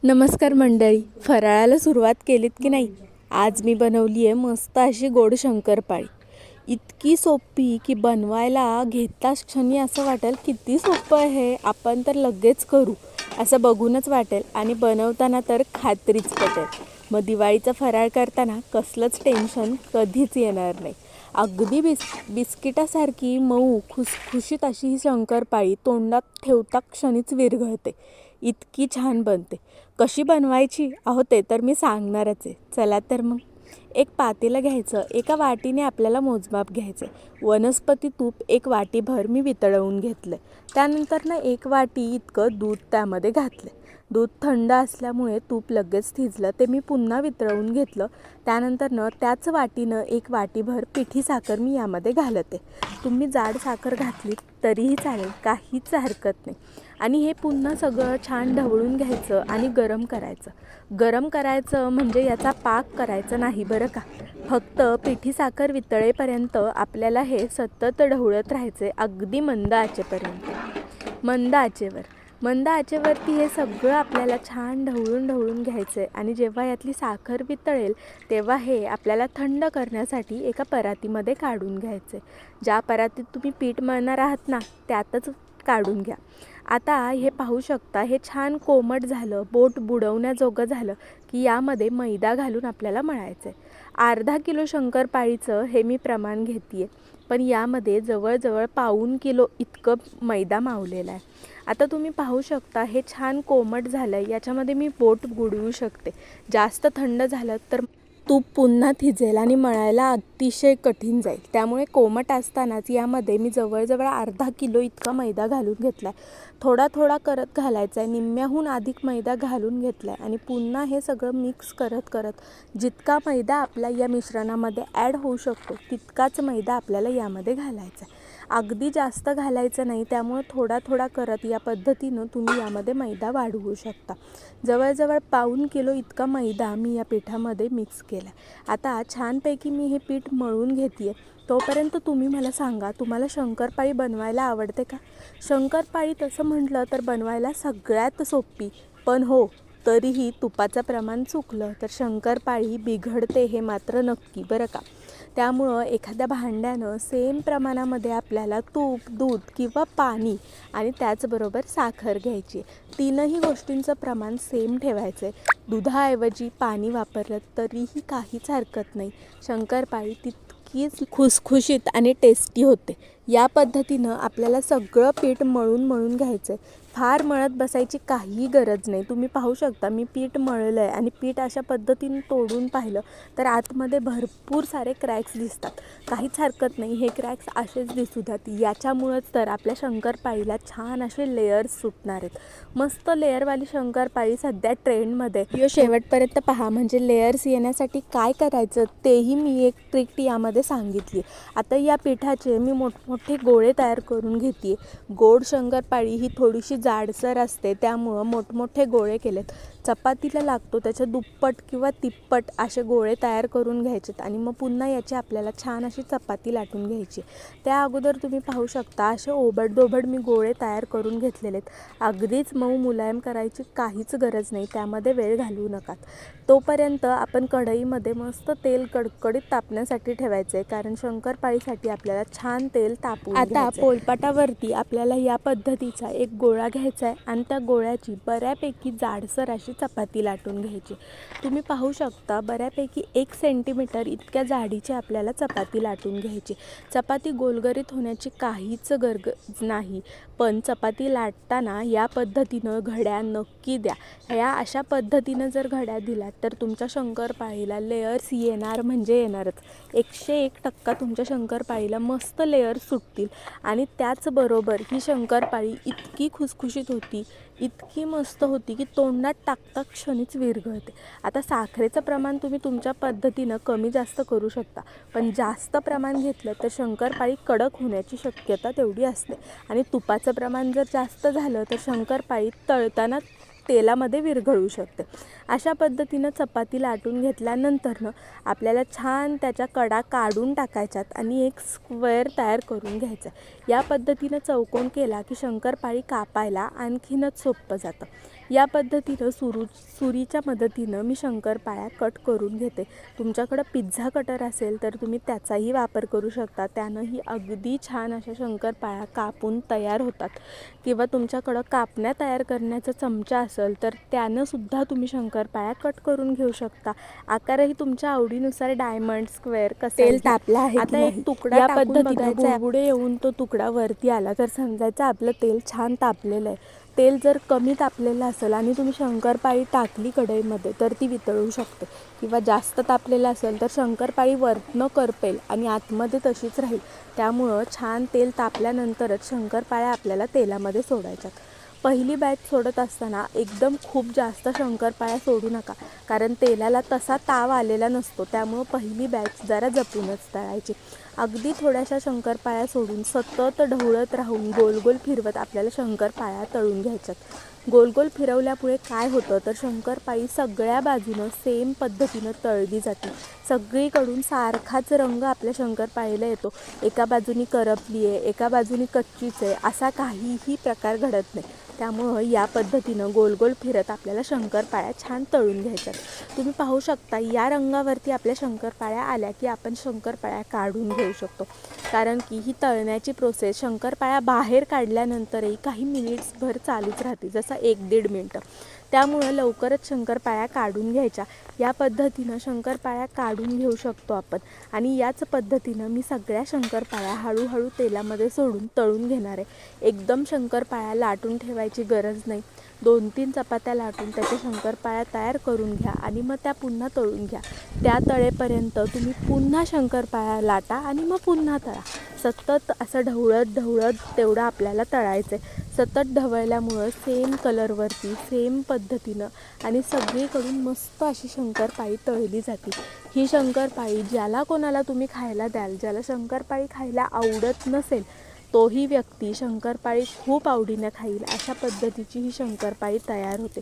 नमस्कार मंडळी, फराळाला सुरुवात केलीत की नाही? आज मी बनवली आहे मस्त अशी गोड शंकरपाळी. इतकी सोपी की बनवायला घेताच क्षणी असं वाटेल किती सोपं आहे, आपण तर लगेच करू असं बघूनच वाटेल आणि बनवताना तर खात्रीच पटेल. मग दिवाळीचा फराळ करताना कसलंच टेन्शन कधीच येणार नाही. अगदी बिस्किटासारखी मऊ खुसखुशीत अशी ही शंकरपाळी तोंडात ठेवता क्षणीच विरघळते. इतकी छान बनते. कशी बनवायची अहो ते तर मी सांगणारच आहे. चला तर मग एक पातेलं घ्यायचं. एका वाटीने आपल्याला मोजमाप घ्यायचं. वनस्पती तूप एक वाटीभर मी वितळवून घेतलं. त्यानंतर 1 वाटी इतकं दूध त्यामध्ये घातलं. दूध थंड असल्यामुळे तूप लगेच थिजलं. ते मी पुन्हा वितळवून घेतलं. त्यानंतर त्याच वाटीनं 1 वाटीभर पिठी साखर मी यामध्ये घालते. तुम्ही जाड साखर घातली तरीही चालेल, काहीच हरकत नाही. आणि हे पुन्हा सगळं छान ढवळून घ्यायचं आणि गरम करायचं. गरम करायचं म्हणजे याचा पाक करायचा नाही बरं का. फक्त पिठी साखर वितळेपर्यंत आपल्याला हे सतत ढवळत राहायचे, अगदी मंद आचेपर्यंत. मंद आचेवरती हे सगळं आपल्याला छान ढवळून घ्यायचं आहे. आणि जेव्हा यातली साखर वितळेल तेव्हा हे आपल्याला थंड करण्यासाठी एका परातीमध्ये काढून घ्यायचे. ज्या परातीत तुम्ही पीठ मळणार आहात ना, त्यातच काढून घ्या. आता हे पाहू शकता, हे छान कोमट झालं, बोट बुडवण्याजोगं झालं की यामध्ये मैदा घालून आपल्याला मळायचं आहे. अर्धा किलो शंकरपाळीचं हे मी प्रमाण घेते आहे, पण यामध्ये जवळजवळ पाऊण किलो इतकं मैदा मावलेला आहे. आता तुम्ही पाहू शकता, हे छान कोमट झालं आहे. याच्यामध्ये मी बोट बुडवू शकते. जास्त थंड झालं तर तूप पुन्हा थिजेल आणि मळायला अतिशय कठीण जाईल. त्यामुळे कोमट असतानाच यामध्ये मी जवळजवळ अर्धा किलो इतका मैदा घालून घेतला आहे. थोडा करत घालायचा आहे. निम्म्याहून अधिक मैदा घालून घेतला आहे आणि पुन्हा हे सगळं मिक्स करत जितका मैदा आपल्या या मिश्रणामध्ये ॲड होऊ शकतो तितकाच मैदा आपल्याला यामध्ये घालायचा आहे. अगदी जास्त घालायचं नाही. त्यामुळे थोडा करत या पद्धतीनं तुम्ही यामध्ये मैदा वाढवू शकता. जवळजवळ पाऊण किलो इतका मैदा मी या पिठामध्ये मिक्स केला. आता छानपैकी मी हे पीठ मळून घेते आहे. तोपर्यंत तुम्ही मला सांगा, तुम्हाला शंकरपाळी बनवायला आवडते का? शंकरपाळी तसं म्हटलं तर बनवायला सगळ्यात सोपी, पण हो, तरीही तुपाचं प्रमाण चुकलं तर शंकरपाळी बिघडते हे मात्र नक्की बरं का. त्यामुळं एखाद्या भांड्यानं सेम प्रमाणामध्ये आपल्याला तूप, दूध किंवा पाणी आणि त्याचबरोबर साखर घ्यायची. तीनही गोष्टींचं प्रमाण सेम ठेवायचं आहे. दुधाऐवजी पाणी वापरलं तरीही काहीच हरकत नाही. शंकरपाळी तितकीच खुसखुशीत आणि टेस्टी होते. या पद्धतीनं आपल्याला सगळं पीठ मळून घ्यायचं आहे. फार मळत बसायची काहीही गरज नाही. तुम्ही पाहू शकता, मी पीठ मळलं आहे आणि पीठ अशा पद्धतीने तोडून पाहिलं तर आतमध्ये भरपूर सारे क्रॅक्स दिसतात. काहीच हरकत नाही, हे क्रॅक्स असेच दिसू द्यात. याच्यामुळंच तर आपल्या शंकरपाळीला छान असे लेयर्स सुटणार आहेत. मस्त लेअरवाली शंकरपाळी सध्या ट्रेंडमध्ये. व्हिडिओ शेवटपर्यंत पहा, म्हणजे लेयर्स येण्यासाठी काय करायचं तेही मी एक ट्रिक यामध्ये सांगितली. आता या पिठाचे मी मोठमोठे गोळे तयार करून घेते. गोड शंकरपाळी ही थोडीशी जाडसर असते, त्यामुळं मोठमोठे गोळे केलेत. चपातीला लागतो त्याच्या दुप्पट किंवा तिप्पट असे गोळे तयार करून घ्यायचेत आणि मग पुन्हा याची आपल्याला छान अशी चपाती लाटून घ्यायची. त्या अगोदर तुम्ही पाहू शकता, असे ओबडधोबड मी गोळे तयार करून घेतलेले आहेत. अगदीच मऊ मुलायम करायची काहीच गरज नाही, त्यामध्ये वेळ घालवू नका. तोपर्यंत आपण कढईमध्ये मस्त तेल कडकडीत तापण्यासाठी ठेवायचं आहे, कारण शंकरपाळीसाठी आपल्याला छान तेल तापवून घ्यायचं आहे. आता पोळपाटावरती आपल्याला या पद्धतीचा एक गोळा घ्यायचा आहे आणि त्या गोळ्याची बऱ्यापैकी जाडसर अशी चपाती लाटून घ्यायची. तुम्ही पाहू शकता, बऱ्यापैकी 1 सेंटीमीटर इतक्या जाडीची आपल्याला चपाती लाटून घ्यायची. चपाती गोलगरीत होण्याची काहीच गरज नाही, पण चपाती लाटताना या पद्धतीनं घड्या नक्की द्या. या अशा पद्धतीनं जर घड्या दिल्यात तर तुमच्या शंकरपाळीला लेयर्स येणार म्हणजे येणारच. 101% तुमच्या शंकरपाळीला मस्त लेयर्स सुटतील. आणि त्याचबरोबर ही शंकरपाळी इतकी खुसखुशीत होती, इतकी मस्त होती की तोंडात टाकता क्षणीच विरघळते. आता साखरेचं प्रमाण तुम्ही तुमच्या पद्धतीनं कमी जास्त करू शकता, पण जास्त प्रमाण घेतलं तर शंकरपाळी कडक होण्याची शक्यता तेवढी असते. आणि तुपाचं प्रमाण जर जास्त झालं तर शंकरपाळी तळताना तेलामध्ये विरघळू शकते. अशा पद्धतीनं चपाती लाटून घेतल्यानंतर आपल्याला छान त्याच्या कडा काढून टाकायच्यात आणि एक स्क्वेअर तयार करून घ्यायचा. या पद्धतीनं चौकोन केला की शंकरपाळी कापायला आणखीनच सोपं जातं. या पद्धतीनं सुरीच्या मदतीनं मी शंकरपाळ्या कट करून घेते. तुमच्याकडं पिझ्झा कटर असेल तर तुम्ही त्याचाही वापर करू शकता. त्यानंही अगदी छान अशा शंकरपाळ्या कापून तयार होतात. किंवा तुमच्याकडं कापण्या तयार करण्याचा चमचा असेल तर त्यानंसुद्धा तुम्ही शंकरपाळ्या कट करून घेऊ शकता. आकारही तुमच्या आवडीनुसार डायमंड, स्क्वेअर कसं तेल तापलं आहे आता एक तुकडा या पद्धतीनं बुडबुडे येऊन तो तुकडा वरती आला तर समजायचं आपलं तेल छान तापलेलं आहे. तेल जर कमी तापलेलं असेल आणि तुम्ही शंकरपाळी टाकली कढईमध्ये तर ती वितळू शकते. किंवा जास्त तापलेलं असेल तर शंकरपाळी वरनं करपेल आणि आतमध्ये तशीच राहील. त्यामुळं छान तेल तापल्यानंतरच शंकरपाळ्या आपल्याला तेलामध्ये सोडायच्यात. पहिली बॅच सोडत असताना एकदम खूप जास्त शंकरपाळ्या सोडू नका, कारण तेलाला तसा ताव आलेला नसतो. त्यामुळं पहिली बॅच जरा जपूनच तळायची. अगदी थोड्याशा शंकरपाळ्या सोडून सतत ढवळत राहून गोल गोल फिरवत आपल्याला शंकरपाळ्या तळून घ्यायच्यात. गोल गोल फिरवल्यामुळे काय होतं तर शंकरपाळी सगळ्या बाजूनं सेम पद्धतीनं तळली जाते. सगळीकडून सारखाच रंग आपल्या शंकरपाळीला येतो. एका बाजूनी करपली आहे, एका बाजूनी कच्चीच आहे, असा काहीही प्रकार घडत नाही. त्यामुळं या पद्धतीनं गोल गोल फिरत आपल्याला शंकरपाळ्या छान तळून घ्यायच्यात. तुम्ही पाहू शकता या रंगावरती आपल्या शंकरपाळ्या आल्या की आपण शंकरपाळ्या काढून घेऊ शकतो. कारण की ही तळण्याची प्रोसेस शंकरपाळ्या बाहेर काढल्यानंतरही काही मिनिट्सभर चालूच राहते, जसं 1-1.5 मिनटं. त्यामुळं लवकरच शंकरपाळ्या काढून घ्यायच्या. या पद्धतीनं शंकरपाळ्या काढून घेऊ शकतो आपण. आणि याच पद्धतीनं मी सगळ्या शंकरपाळ्या हळूहळू तेलामध्ये सोडून तळून घेणार आहे. एकदम शंकरपाळ्या लाटून ठेवायची गरज नाही. 2-3 चपात्या लाटून त्याच्या शंकरपाळ्या तयार करून घ्या आणि मग त्या पुन्हा तळून घ्या. त्या तळेपर्यंत तुम्ही पुन्हा शंकरपाळ्या लाटा आणि मग पुन्हा तळा. सतत असं ढवळत तेवढं आपल्याला तळायचं आहे. सतत ढवळल्यामुळं सेम कलरवरती सेम पद्धतीनं आणि सगळीकडून मस्त अशी शंकरपाळी तळली जाते. ही शंकरपाळी ज्याला कोणाला तुम्ही खायला द्याल, ज्याला शंकरपाळी खायला आवडत नसेल तोही व्यक्ती शंकरपाळी खूप आवडीनं खाईल. अशा पद्धतीची ही शंकरपाळी तयार होते.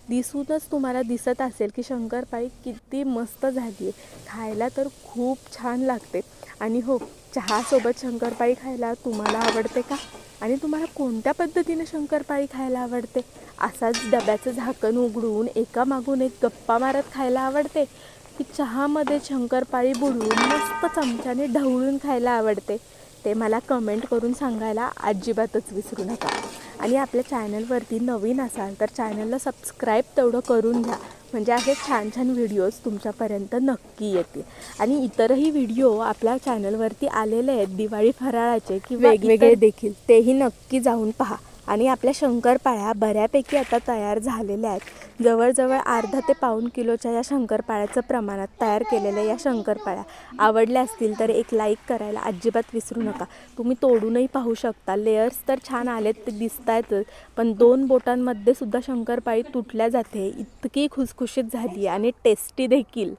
दिसूनच तुम्हाला दिसत असेल की शंकरपाळी किती मस्त झाली आहे. खायला तर खूप छान लागते. आणि हो, चहासोबत शंकरपाळी खायला तुम्हाला आवडते का? आणि तुम्हाला कोणत्या पद्धतीने शंकरपाळी खायला आवडते? असाच डब्याचं झाकण उघडून एकामागून एक गप्पा मारत खायला आवडते, की चहामध्ये शंकरपाळी बुडवून मस्त चमच्याने ढवळून खायला आवडते? ते मला कमेंट करून सांगायला अजिबातच विसरू नका. आणि आपल्या चॅनलवरती नवीन असाल तर चॅनलला सबस्क्राईब तेवढं करून घ्या, म्हणजे असे छान छान व्हिडिओज तुमच्यापर्यंत नक्की येतील. आणि इतरही व्हिडिओ आपल्या चॅनलवरती आलेले आहेत दिवाळी फराळाचे किंवा वेगवेगळे देखील, तेही नक्की जाऊन पहा. आणि आपल्या शंकरपाळ्या बऱ्यापैकी आता तयार झालेल्या आहेत. जवळजवळ अर्धा ते पाऊण किलोच्या या शंकरपाळ्याचं प्रमाणात तयार केलेल्या या शंकरपाळ्या आवडल्या असतील तर एक लाईक करायला अजिबात विसरू नका. तुम्ही तोडूनही पाहू शकता. लेयर्स तर छान आलेत, ते दिसत आहेतच, पण 2 बोटांमध्ये सुद्धा शंकरपाळी तुटल्या जाते. इतकी खुसखुशीत झाली आणि टेस्टी देखील.